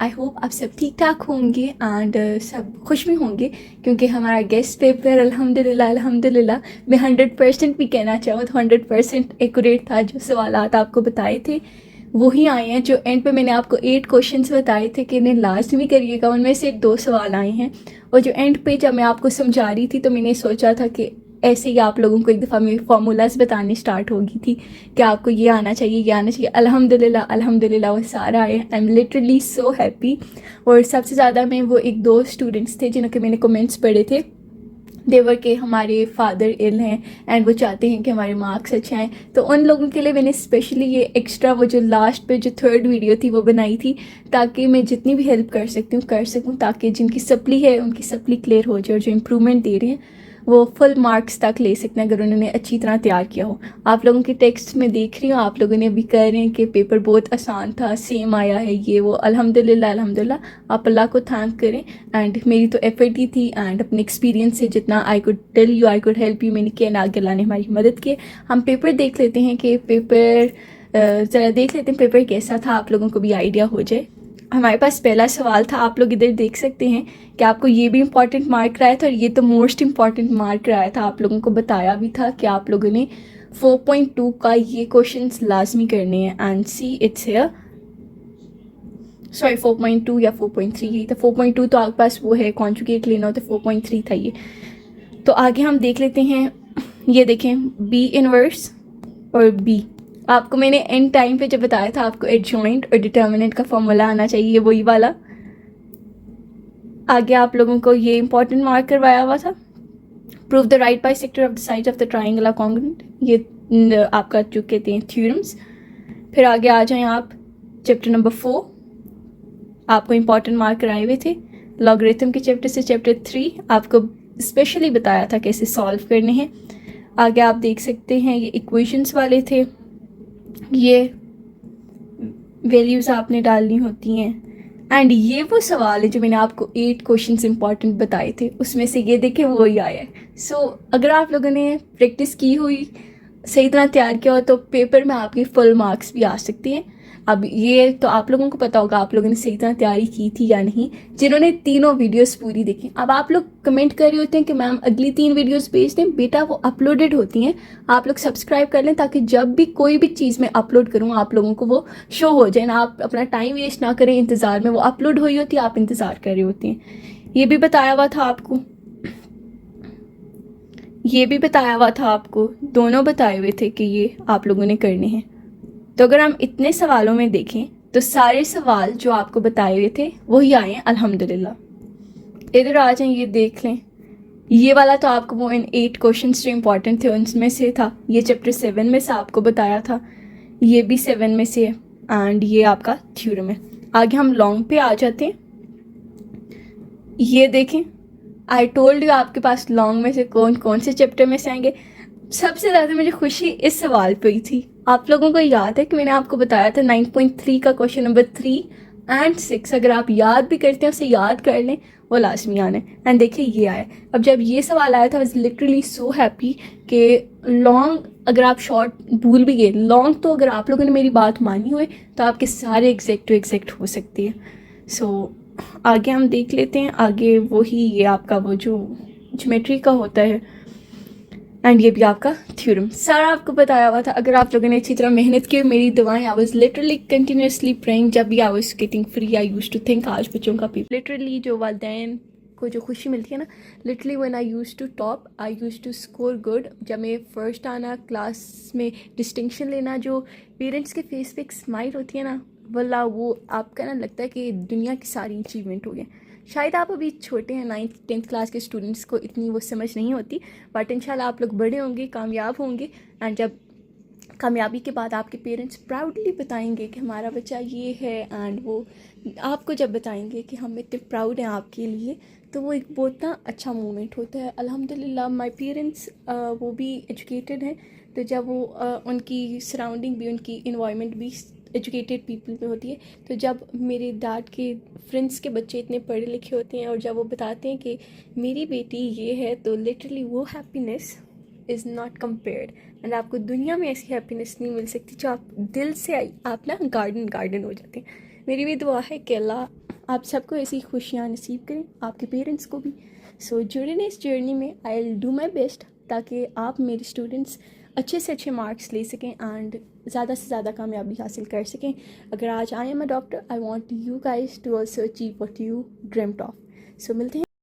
I hope आप सब ठीक ठाक होंगे एंड सब खुश भी होंगे क्योंकि हमारा गेस्ट पेपर अल्हम्दुलिल्लाह मैं 100% भी कहना चाहूँ तो 100% एक्यूरेट था। जो सवालात आपको बताए थे वही आए हैं। जो एंड पे मैंने आपको 8 क्वेश्चंस बताए थे कि इन्हें लास्ट भी करिएगा, उनमें से 2 सवाल आए हैं। और जो एंड पे जब मैं आपको समझा रही थी तो मैंने सोचा था कि ऐसे ही आप लोगों को एक दफ़ा मेरी फार्मूलाज बतानी स्टार्ट होगी थी कि आपको ये आना चाहिए, ये आना चाहिए। अल्हम्दुलिल्लाह वो सारा आया। I am literally so happy. और सबसे ज़्यादा मैं वो 1-2 स्टूडेंट्स थे जिनके मैंने कमेंट्स पढ़े थे, देवर के हमारे फादर इल हैं एंड वो चाहते हैं कि हमारे मार्क्स अच्छे आएँ, तो उन लोगों के लिए मैंने स्पेशली ये एक्स्ट्रा वो जो लास्ट पे जो 3rd वीडियो थी वो बनाई थी ताकि मैं जितनी भी हेल्प कर सकती हूँ कर सकूँ, ताकि जिनकी सप्ली है उनकी सप्ली क्लियर हो जाए और जो इम्प्रूवमेंट दे रहे हैं वो फुल मार्क्स तक ले सकते हैं अगर उन्होंने अच्छी तरह तैयार किया हो। आप लोगों के टेक्स्ट में देख रही हूँ आप लोगों ने अभी कह रहे हैं कि पेपर बहुत आसान था, सेम आया है ये वो। अल्हम्दुलिल्लाह आप अल्लाह को थैंक करें। एंड मेरी तो एफर्ट ही थी एंड अपने एक्सपीरियंस से जितना I could tell you, I could help you, मैंने किया ना। आगे अल्लाह ने हमारी मदद की। हम पेपर देख लेते हैं कि पेपर ज़रा देख लेते हैं पेपर कैसा था, आप लोगों को भी आइडिया हो जाए। हमारे पास पहला सवाल था, आप लोग इधर देख सकते हैं कि आपको ये भी इम्पॉर्टेंट मार्क कराया था और ये तो मोस्ट इम्पॉर्टेंट मार्क कराया था। आप लोगों को बताया भी था कि आप लोगों ने 4.2 का ये क्वेश्चंस लाजमी करने हैं। And see it's here, sorry 4.2 या 4.3 यही था। 4.2 तो आपके पास वो है कॉन्जुगेट लेना हो तो 4.3 था ये। तो आगे हम देख लेते हैं। ये देखें बी इनवर्स और बी। आपको मैंने एंड टाइम पे जब बताया था आपको एडजॉइंट और डिटर्मिनेंट का फॉर्मूला आना चाहिए, वही वाला। आगे आप लोगों को ये इंपॉर्टेंट मार्क करवाया हुआ था, prove the right bisector of the side of the triangle are congruent. ये आपका जो कहते हैं थ्योरम्स। फिर आगे आ जाएं आप चैप्टर नंबर 4, आपको इंपॉर्टेंट मार्क कराए हुए थे। लॉगरिथम के चैप्टर से चैप्टर 3 आपको स्पेशली बताया था कैसे सॉल्व करने हैं। आगे आप देख सकते हैं ये इक्वेशंस वाले थे, ये वैल्यूज़ आपने डालनी होती हैं। एंड ये वो सवाल है जो मैंने आपको 8 क्वेश्चंस इंपॉर्टेंट बताए थे, उसमें से ये देखे वो ही आया है। सो अगर आप लोगों ने प्रैक्टिस की हुई, सही तरह तैयार किया हो तो पेपर में आपके फुल मार्क्स भी आ सकते हैं। अब ये तो आप लोगों को पता होगा आप लोगों ने सही तरह तैयारी की थी या नहीं, जिन्होंने तीनों वीडियोस पूरी देखी। अब आप लोग कमेंट कर रहे होते हैं कि मैम अगली 3 वीडियोस भेज दें, बेटा वो अपलोडेड होती हैं, आप लोग सब्सक्राइब कर लें ताकि जब भी कोई भी चीज़ मैं अपलोड करूँ आप लोगों को वो शो हो जाए ना, आप अपना टाइम वेस्ट ना करें इंतज़ार में। वो अपलोड हुई होती है, आप इंतज़ार कर रहे होते हैं। ये भी बताया हुआ था आपको, ये भी बताया हुआ था आपको, दोनों बताए हुए थे कि ये आप लोगों ने करने हैं। तो अगर हम इतने सवालों में देखें तो सारे सवाल जो आपको बताए हुए थे वही आए हैं अल्हम्दुलिल्लाह। इधर आ जाएं, ये देख लें। ये वाला तो आपको वो इन 8 क्वेश्चंस जो इंपॉर्टेंट थे उनमें से था। ये चैप्टर 7 में से आपको बताया था, ये भी 7 में से है। एंड ये आपका थ्योरम है। आगे हम लॉन्ग पे आ जाते हैं। ये देखें, आई टोल्ड यू आपके पास लॉन्ग में से कौन कौन से चैप्टर में से आएंगे। सबसे ज़्यादा मुझे खुशी इस सवाल पे ही थी। आप लोगों को याद है कि मैंने आपको बताया था 9.3 का क्वेश्चन नंबर 3 एंड 6 अगर आप याद भी करते हैं उसे याद कर लें, वो लाजमी आना है। एंड देखिए ये आया। अब जब ये सवाल आया था आई वाज लिटरली सो हैप्पी कि लॉन्ग अगर आप शॉर्ट भूल भी गए, लॉन्ग तो अगर आप लोगों ने मेरी बात मानी हुई तो आपके सारे एग्जैक्ट टू एग्जैक्ट हो सकती है। सो आगे हम देख लेते हैं। आगे वही ये आपका वो जो ज्योमेट्री का होता है एंड ये भी आपका थ्योरम सारा आपको बताया हुआ था। अगर आप लोगों ने अच्छी तरह मेहनत की, मेरी दुआएं, I was literally continuously praying जब भी I was getting free. I used to think आज बच्चों का पेपर, लिटरली जो वालिदैन को जो खुशी मिलती है ना, literally when I used to top, I used to score good, जब मैं फर्स्ट आना, क्लास में डिस्टिंक्शन लेना, जो पेरेंट्स के फेस पे एक स्माइल होती है ना, वल्ला वो आपका ना लगता है कि दुनिया की सारी अचीवमेंट हो गई। शायद आप अभी छोटे हैं, 9th-10th क्लास के स्टूडेंट्स को इतनी वो समझ नहीं होती, बट इंशाल्लाह आप लोग बड़े होंगे, कामयाब होंगे। एंड जब कामयाबी के बाद आपके पेरेंट्स प्राउडली बताएंगे कि हमारा बच्चा ये है, एंड वो आपको जब बताएंगे कि हम इतने प्राउड हैं आपके लिए, तो वो एक बहुत ना अच्छा मोमेंट होता है। अल्हम्दुलिल्लाह माय पेरेंट्स वो भी एजुकेटेड हैं, तो जब वो उनकी सराउंडिंग भी, उनकी इन्वायरमेंट भी एजुकेटेड पीपल में होती है, तो जब मेरे डैड के फ्रेंड्स के बच्चे इतने पढ़े लिखे होते हैं और जब वो बताते हैं कि मेरी बेटी ये है, तो लिटरली वो happiness is not compared. And आपको दुनिया में ऐसी हैप्पीनेस नहीं मिल सकती जो आप दिल से आप ना गार्डन हो जाते हैं। मेरी भी दुआ है कि अल्लाह आप सबको ऐसी खुशियाँ नसीब करें, आपके पेरेंट्स को भी। सो जुड़े ने इस जर्नी में, I will do my best ताकि आप मेरे स्टूडेंट्स अच्छे से अच्छे मार्क्स ले सकें एंड ज़्यादा से ज़्यादा कामयाबी हासिल कर सकें। अगर आज I am a doctor, I want you guys to also achieve what you dreamed of. So मिलते हैं।